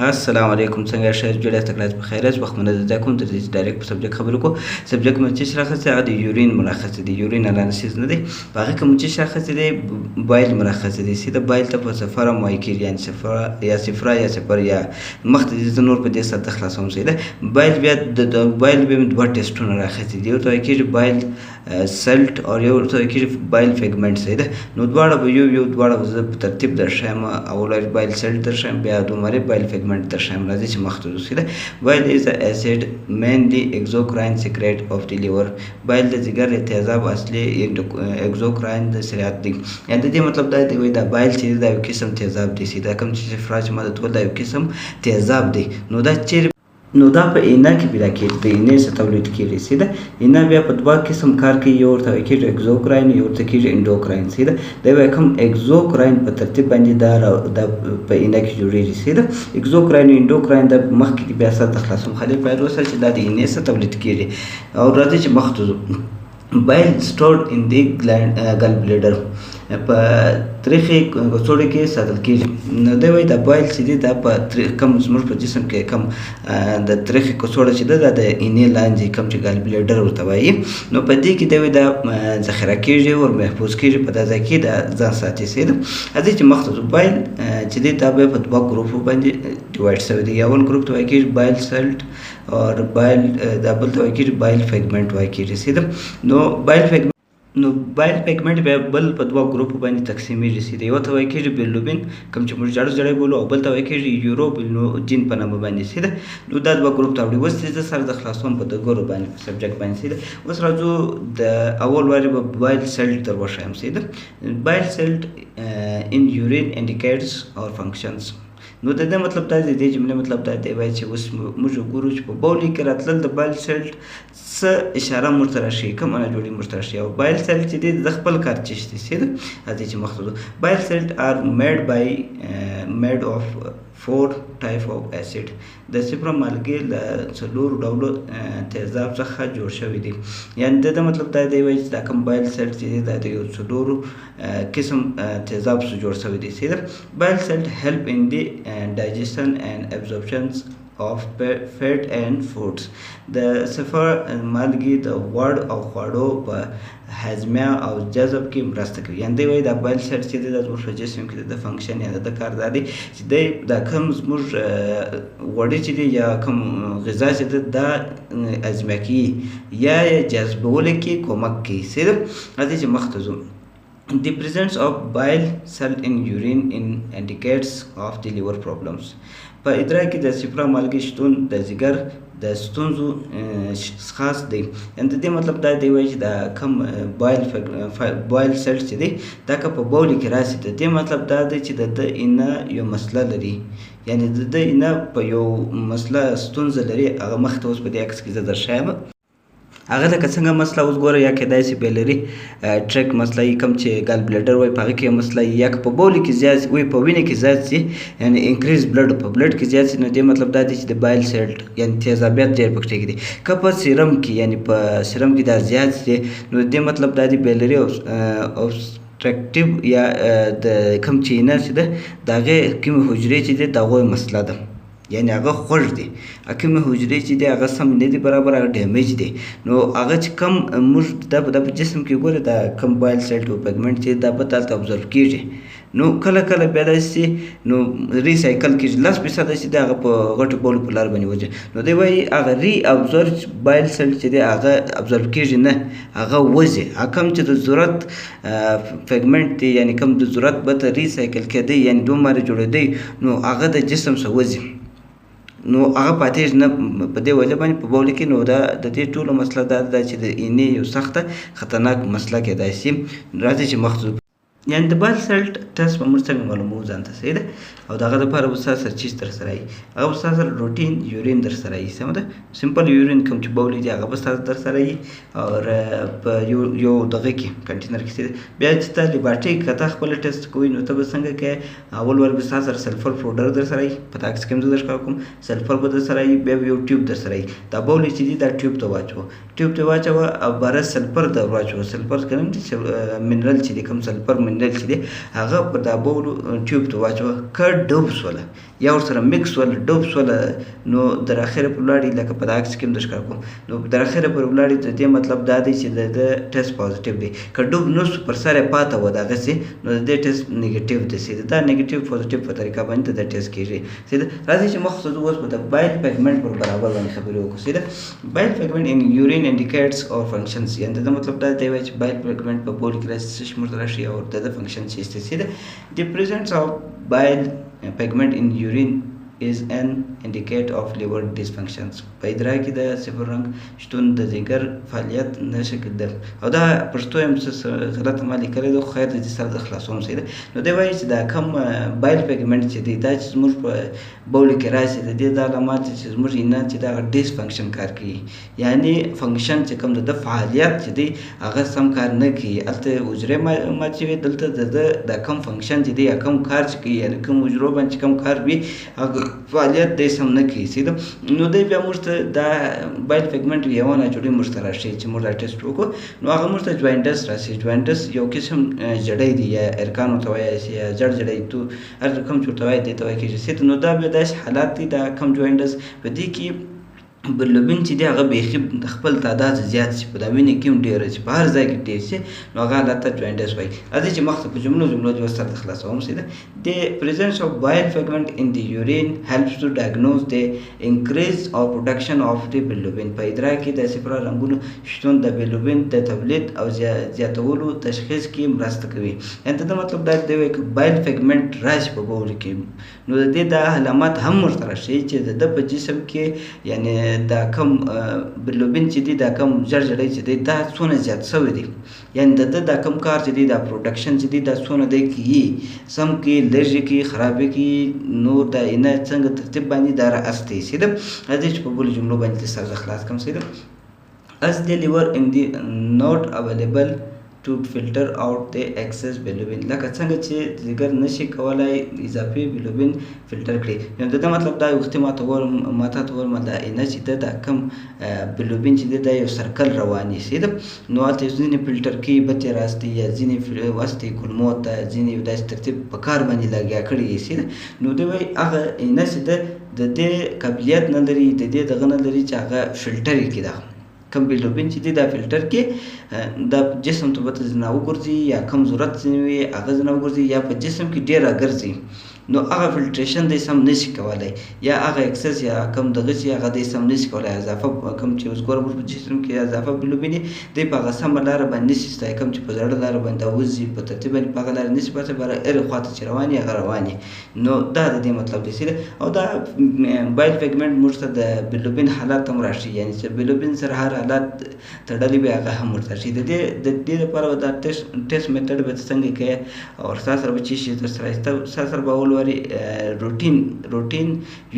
السلام علیکم څنګه یاست جوړ یاست کلاس په خیر است وخت منه زده کوم تر دې ډایرکټ په سبجیکټ خبرو کو سبجیکټ مې چې شرحه هغه د یورین ملخص دي یورین انالیسیس نه دی هغه کوم چې شرحه دي بایل ملخص دي سیده بایل ته په صفر موای کې یعنی صفر یا مخ د نور په دې سره خلاصوم سیده بایل بیا د بایل به دوه ټیسټونه راخسي دی او ته کې بایل سلټ او یو ته کې بایل فیګمنټ سیده نو دواړه به یو دواړه په ترتیب درشم اول بایل سلټ درشم بیا دومره بایل فیګمنٹ درشم راځي چې مخته وسیله بایل از اسید مینلی اگزوکراین سیکریټ اف دی لیور بایل د ځګر تیزاب اصلي اگزوکراین د سریات دی یعنی د دې مطلب دا دی دا بایل چې دا یو قسم تیزاب دی سیده کوم چې فراج مدد ول دا یو قسم تیزاب دی نو دا چې نو دا په اینا کې پیدا کېږي په اینې څخه تولید کېږي سیده اینا بیا په دوه قسم کار کوي یو ورته کېږي اگزوکراین یو ورته کېږي انډوکراین سیده دا به کوم اگزوکراین په ترتیب باندې دا په اینا کې جوړیږي سیده اگزوکراین انډوکراین د مخکې بیا سره خلاصوم خالي پیل وسه چې دا د اینې څخه تولید کېږي او راځي چې مخته بایل stored in the gallbladder په تریخي کڅوړې کې ساتل کېږي نو دی وایي دا بایل چې دی دا په کم زموږ په جسم کې کم د تریخي کڅوړه چې ده دا د اینې لاندې کم چې ګالبلیډر ورته وایي نو په دې کې دی وایي دا ذخیره کېږي او محفوظ کېږي په دا ځای کې دا ځان ساتي سیده راځي چې مخته بایل چې دی دا به په دوه ګروپو باندې ډیوایډ شوی دی یو ګروپ ته وایي کېږي بایل سلټ او بایل دا بل ته وایي کېږي بایل فیګمنټ وایي کېږي سیده نو بایل فیګمنټ بیا بل په دوه ګروپو باندې تقسیمیږي سیده یو ته وایي کېږي بیلوبین کوم چې موږ جړی بولو او بل ته وایي کېږي یوروبیلوجین په نامه باندې سیده نو دا دوه ګروپ ته وړي اوس زه سره د خلاصون په دغه باندې په سبجیکټ باندې سیده اوس راځو د اول واري به بایل سلټ تر وښیم سیده بایل سلټ ان یورین انډیکیټس اور فنکشنز نو د دې مطلب دا دی د جملې مطلب دا دی وایي چې اوس موږ ګورو چې په بولي کې راتلل د بایل سلټ څه اشاره موږ ته راشي کوم انا جوړي موږ ته راشي او بایل سلټ چې دی د خپل کار چشتي سیده راځي چې مخته بایل سلټ آر میډ اف 4 type of acid د صفر مالګې له څلور ډولو تیزاب څخه جوړ شوی دی یعنی د مطلب دا دی وایي چې دا کوم بایل سلټ چې دی دا د یو څلورو قسم تیزاب څخه جوړ شوی دی سیده بایل سلټ help in the digestion and absorption of fat and foods د صفر مالګې د غوړ او خواړو په هضمه او جذب کې مرسته کوي یعنی دی وایي دا بایل سلټ چې دی د زموږ جسم کې د فنکشن یا د کار دا دی چې دی دا کوم زموږ غوړي چې دی یا کوم غذا چې دی دا هضمه کوي یا جذبولو کې کومک کوي سیده راځي چې مخته ځو The presence of bile salt in urine indicates of the liver problems. په ادرار کې د صفرا مالګې شتون د ځګر د ستونزو خاص دی یعنی د دې مطلب دا دی وایي چې دا کم بایل سلټ چې دی دا که په بولي کې راسي د دې مطلب دا دی چې د اینه یو مسله لري یعنی د اینه په یو مسله ستونزه لري هغه مخته اوس په دې عکس کې زه درښایم هغه لکه څنګه مسله اوس ګوره یا کېدای شي بیلري ټریک مسله یې کوم چې ګال بلیډر وایي په هغه کې مسله یا که په بولي کې زیات وي په وینې کې زیات شي یعنی انکریز بلډ په بلډ کې زیات شي نو دې مطلب دا دی چې د بایل سلټ یعنی تیزابیت ډېر پکې کېږي که په سیرم کې یعنی په سیرم کې دا زیات شي نو دې مطلب دا دی بیلري اوبسټرکټیو یا د کوم چې نه چې ده د هغې کومې حجرې چې دي د هغوی مسله ده یعنی هغه خوږ دي کومې حجرې چې دي هغه سم نه دي برابر هغه ډیمیج دي نو هغه چې کم موږ د جسم کې ګوره دا کم بایل سلټ او پیګمنټ چې دا به دلته ابزرو کېږي نو کله کله بیا داسې نو ریسایکل کېږي 10% چې دی هغه په غټو بولو په لار باندې وځي نو دی وایي هغه ری ابزرو بایل سلټ چې دی هغه ابزرو کېږي نه هغه وځي هغه کوم چې د ضرورت پیګمنټ دی یعنی کوم د ضرورت به ته ریسایکل کېدی یعنی دومره جوړېدی نو هغه د جسم څخه وځي نو هغه پاتې نه په دې وجه باندې په بول کې نو دا د دې ټولو مسله دا ده چې د اینې یو سخته خطرناک مسله کېدای شي راځي چې مخ یعنی د بایل سلټ ټسټ به موږ څنګه معلوموو ځان ته صحیح ده او د هغه دپاره به ستاسو سره چیز در سره وي هغه به ستاسو سره روټین یورین در سره وي سمه ده سمپل یورین کوم چې بولي دي هغه به ستاسو در سره وي او په یو دغه کې کنټینر کې صحیح بیا چې تا لیبارټري که تا خپله ټسټ کوئ نو ته به څنګه کوې اول ور به ستاسو سره سلفر پاوډر در سره وي په تا عکس کې هم زه درښکاره کوم سلفر به در سره وي بیا به یو ټیوب در سره وي دا بولي چې دي دا ټیوب ته واچوه ټیوب ته واچوه او باره سلفر در واچوه سلفر که نه چې منرل چې دی کوم سلفر منرل چې دی هغه په دا بولو ټیوب ته واچوه که ډوب شوله یا ورسره میکس ول ډوب سوله نو در اخره پر ولاړې لکه په دغه عکس کې هم درښکاره کوم نو در اخره پر ولاړې د دې مطلب دا دی چې د ټیسټ پازیټیو دی که ډوب نه سو پر سر یې پاته و دغسې نو د دې ټیسټ نیګیټیو دی سیده دا نیګیټیو پازیټیو په طریقه باندې د ټیسټ کېږي سیده راځئ چې مخ ته اوس به د بایل پیګمنټ پر برابر باندې خبرې وکړو سیده بایل پیګمنټ ان یورین انډیکیټس اور فنکشنز یعنې د مطلب دا دی چې بایل پیګمنټ په بول کې راشي څه شمېر ته راشي او د فنکشن څه دی سیده د presence of bile pigment in urine is an indicator of liver dysfunctions په ادرار کې د صفر رنګ شتون د ځیګر فعالیت نښه کېدل او دا پښتو هم څه غلطه ما لیکلې ده خو خیر د دې سره د خلاصون سیده نو دی وایي چې دا کم بایل پیګمنټ چې دی دا چې زموږ په بول کې راشي د دې دا علامات چې زموږ نه چې دا ډیس فنکشن کار کوي یعنی فنکشن چې کوم د فعالیت چې دی هغه سم کار نه کوي هلته حجرې ماچوي دلته د کم فنکشن چې دی کم کار چې کوي یعنی کوم حجرو باندې کم کار وي هغه فعالیت دی سم نه کوي سیده نو دی بیا موږ ته دا بایل پیګمنټ یوه ناجوړي موږ ته راشي چې موږ دا ټیسټ وکړو نو هغه موږ ته جوینټس راشي جوینټس یو قسم جړی دی یا ارکان ورته وایي شي یا جړ جړی تو هر کوم چې ورته وایي دې ته وایي کېږي سیده نو دا بیا داسې حالات دي دا کم جوینټس په دې کې بلوبین چې دی هغه بیخي د خپل تعداد زیات شي په دا وینې کې هم ډېره شي په هر ځای کې ډېر شي نو هغه حالت ته جوینټس وایي راځئ چې مخته په جملو د سره د خلاصوم سیده د presence of bile pigment in the urine helps to diagnose the increase or production of the bilirubin په ادرار کې د صفر رنګونو شتون د بلوبین د تولید او زیاتولو تشخیص کې مرسته کوي یعنې دا مطلب دا دی چې بایل پیګمنټ راشي په بول کې نو د دې دا علامات هم ورته راشي چې د په جسم کې یعنی دا کم بلوبین چې دی دا کم جړجړی چې دی دا څونه زیات شوی دی یعنی دا کم کار چې دی دا پروډکشن چې دی دا څونه دی کوي سم کې لږ کې خرابې کې نور دا نه څنګه ترتیب باندې دا رااستې سیده راځئ چې په بلو جملو باندې سره خلاص کړم سیده as the liver in the not available to filter out the excess bilirubin لکه څنګه چې ځیګر نشي کولای اضافي بلوبین فلټر کړي نو دا مطلب دا وختي ماته ور دا نه چې دا کم بلوبین چې دا یو سرکل رواني سیده نو هلته ځینې فلټر کوي بتې راستي یا ځینې واستي کولمو ته ځینې داسې ترتیب په کار باندې لګیا کړي سیده نو دوی وایي هغه نه چې د دې قابلیت نه لري د دې دغه نه لري چې هغه فلټر یې کړي کم بلوبین چې دی دا فلټر کې دا جسم ته به ځنه وګرځي یا کم ضرورت ځینې وي هغه ځنه وګرځي یا په جسم کې ډېر راګرځي نو هغه فلټریشن دی سم نشي کولی یا هغه اکسس یا کم دغه چې هغه دی سم نشي کولی اضافه کم چې اوس ګوره موږ په جسم کې اضافه بلوبین دی په هغه سمه لاره باندې نشي ستای کم چې په زړه لاره باندې وځي په ترتیب باندې په هغه لاره نشي پاتې بره هرې خواته چې روان وي هغه روان وي نو دا د دې مطلب دی او دا بایل پیګمنټ موږ ته د بلوبین حالات هم راشي یعنی چې بلوبین سره هر حالات تړلي وي هغه هم ورته راشي د دې لپاره دا ټیسټ میتډ به څنګه کوې او ستا سره به چې شي درسره ستا سره به واري روټین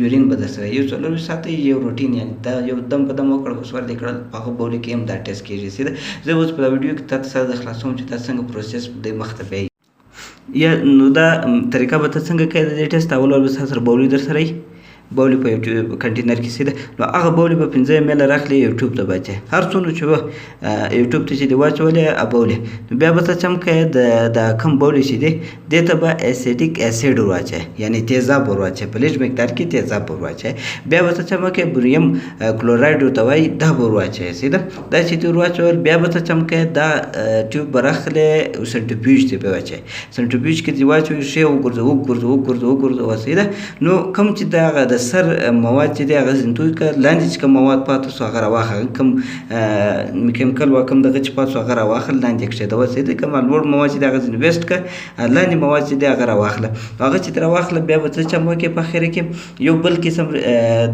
یورین به درسره یو څلور ساعته یو روټین یعنی دا یو دم په دم وکړه اوس ور لیکل په هغه بول کې هم دا ټیسټ کېږي سیده زه اوس په ویډیو کې تاسو سره د خلاصوم چې تاسو څنګه پروسس د مخته بیاي یا نو دا طریقه به تاسو څنګه کوي د ټیسټ اول سره بول درسره بولی په یوټیوب کنټینر کې سیده نو هغه بولی په 15 میل راخلی یوټیوب ته بچي هر څونه چې یوټیوب ته چې دی واچولې ابولې نو بیا به څه چمکه د کم بولی چې دی دته به اسیډیک اسید ورواچي یعنی تیزاب ورواچي په لږ مقدار کې تیزاب ورواچي بیا به څه چمکه بریم کلوراید ورته وای دا ورواچي سیده دا چې دی ورواچول بیا به څه چمکه دا ټیوب برخله سنټریفیوژ ته به واچي سنټریفیوژ کې دی واچوي شی وګرځو سیده نو کم چې دا د سر مواد چې دی هغه زنتوی کړه لاندې چې کوم مواد پاتې سو هغه راواخله کوم میکانیکل وا کوم دغه چې پاتې سو هغه راواخله لاندې کښېږدوه چې دی کوم لوړ مواد چې دی هغه ځینې ویسټ کړه لاندې مواد چې دی هغه راواخله هغه چې راواخله بیا به څه چم وکړې په اخر کې یو بل قسم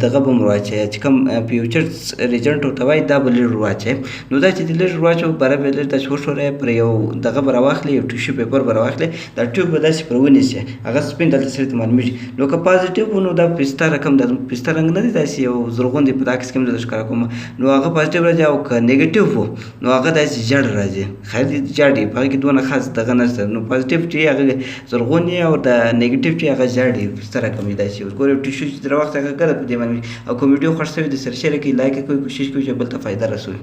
دغه به م واچوې چې کوم فیوچرز ریجنټ ورته وایي دا به لږ واچوې نو دا چې دی لږ واچوه بره به لږ داسې وښورئ پر یو دغه به راواخلې یو ټیشو پیپر به راواخلې دا ټیوب به داسې پر ونیسئ هغه سپین دلته سړي ته معلومېږي نو که پازیټیو و نو دا پسته رقم د پسته رنګ نه دی داسې یو زرغون دی په دا عکس کې هم زه ښکاره کوم نو هغه پازیټیو راځي او که نیګیټیو و نو هغه داسې جړ راځي خیر دی جړ دی په هغې کې دونه خاص دغه نشته نو پازیټیو چې هغه زرغون وي او د نیګیټیو چې هغه جړ دی پسته رقم وي داسې اوس ګورئ ټیشو چې در وخت هغه ګله په دې باندې او که ویډیو خوښ شوي د سره شیر کړئ لایک یې کوئ کوشش کوئ چې بل ته فایده رسوي